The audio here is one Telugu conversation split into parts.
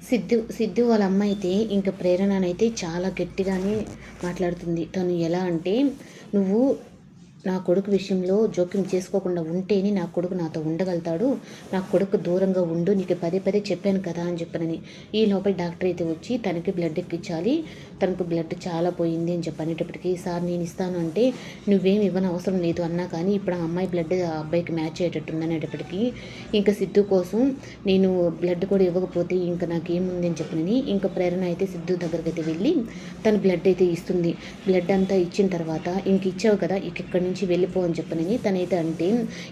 సిద్ధు వాళ్ళ అమ్మ అయితే ఇంక ప్రేరణనైతే చాలా గట్టిగానే మాట్లాడుతుంది. తను ఎలా అంటే, "నువ్వు నా కొడుకు విషయంలో జోక్యం చేసుకోకుండా ఉంటేనే నా కొడుకు నాతో ఉండగలుగుతాడు. నా కొడుకు దూరంగా ఉండు. నీకు పదే పదే చెప్పాను కదా" అని చెప్పనని. ఈ లోపల డాక్టర్ అయితే వచ్చి తనకి బ్లడ్ ఎక్కించాలి. తనకు బ్లడ్ చాలా పోయింది అని చెప్పనేటప్పటికి, "సార్ నేను ఇస్తాను" అంటే, "నువ్వేమి ఇవ్వని అవసరం లేదు" అన్నా కానీ ఇప్పుడు ఆ అమ్మాయి బ్లడ్ ఆ అబ్బాయికి మ్యాచ్ అయ్యేటట్టు ఉందనేటప్పటికి, ఇంకా సిద్ధు కోసం నేను బ్లడ్ కూడా ఇవ్వకపోతే ఇంకా నాకేముంది అని చెప్పనని ఇంకా ప్రేరణ అయితే సిద్ధు దగ్గరికి అయితే వెళ్ళి తన బ్లడ్ అయితే ఇస్తుంది. బ్లడ్ అంతా ఇచ్చిన తర్వాత, "ఇంక ఇచ్చావు కదా, ఇక్కడి నుంచి వెళ్ళిపో" అని చెప్పనని తనైతే అంటే,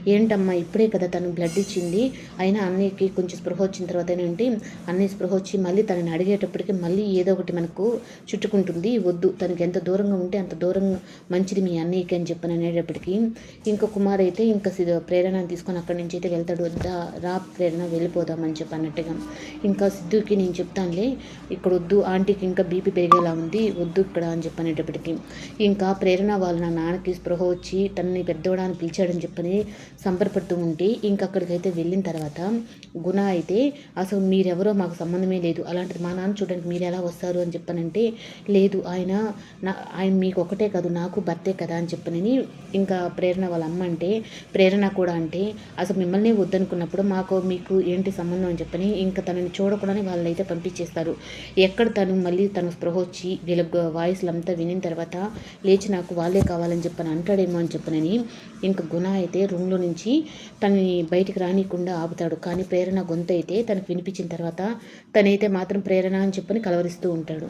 "ఏంటమ్మా ఇప్పుడే కదా తను బ్లడ్ ఇచ్చింది, అయినా అన్నయ్యకి కొంచెం స్పృహ వచ్చిన తర్వాత ఏంటంటే అన్నయ్య స్పృహ వచ్చి మళ్ళీ తనని అడిగేటప్పటికి మళ్ళీ ఏదో ఒకటి మనకు చుట్టుకుంటుంది, వద్దు, తనకి ఎంత దూరంగా ఉంటే అంత దూరంగా మంచిది మీ అన్నయ్యకి" అని చెప్పని అనేటప్పటికి ఇంకా కుమార్ అయితే ఇంకా ప్రేరణను తీసుకొని అక్కడి నుంచి అయితే వెళ్తాడు. రా ప్రేరణ వెళ్ళిపోదామని చెప్పి అన్నట్టుగా. ఇంకా సిద్ధుకి, "నేను చెప్తానులే, ఇక్కడ వద్దు, ఆంటీకి ఇంకా బీపీ పెరిగేలా ఉంది, వద్దు ఇక్కడ" అని చెప్పనేటప్పటికి ఇంకా ప్రేరణ వాళ్ళ నాన్నకి స్పృహ వచ్చి తనని పెద్దోడాన్ని పిలిచాడని చెప్పని సంబరపడుతూ ఉంటే ఇంకా అక్కడికైతే వెళ్ళిన తర్వాత గుణ అయితే, "అసలు మీరెవరో మాకు సంబంధమే లేదు, అలాంటిది మా నాన్న చూడడానికి మీరు ఎలా వస్తారు" అని చెప్పనంటే, "లేదు, ఆయన మీకు ఒకటే కాదు, నాకు భర్తే కదా" అని చెప్పనని ఇంకా ప్రేరణ వాళ్ళ అమ్మ అంటే, ప్రేరణ కూడా అంటే, "అసలు మిమ్మల్ని వద్దనుకున్నప్పుడు మీకు ఏంటి సంబంధం" అని చెప్పని ఇంకా తనని చూడకుండానే వాళ్ళైతే పంపించేస్తారు. ఎక్కడ తను స్పృహ వచ్చి వీళ్ళ వాయిస్లు అంతా వినిన తర్వాత లేచి నాకు వాళ్ళే కావాలని చెప్పని అంటాడేమో అని చెప్పనని ఇంకా గుణ అయితే రూమ్లో నుంచి తనని బయటికి రానికుండా ఆపుతాడు. కానీ ప్రేరణ గొంతు అయితే తనకు వినిపించిన తర్వాత తనైతే మాత్రం ప్రేరణ అని చెప్పని కలవరిస్తూ ఉంటాడు.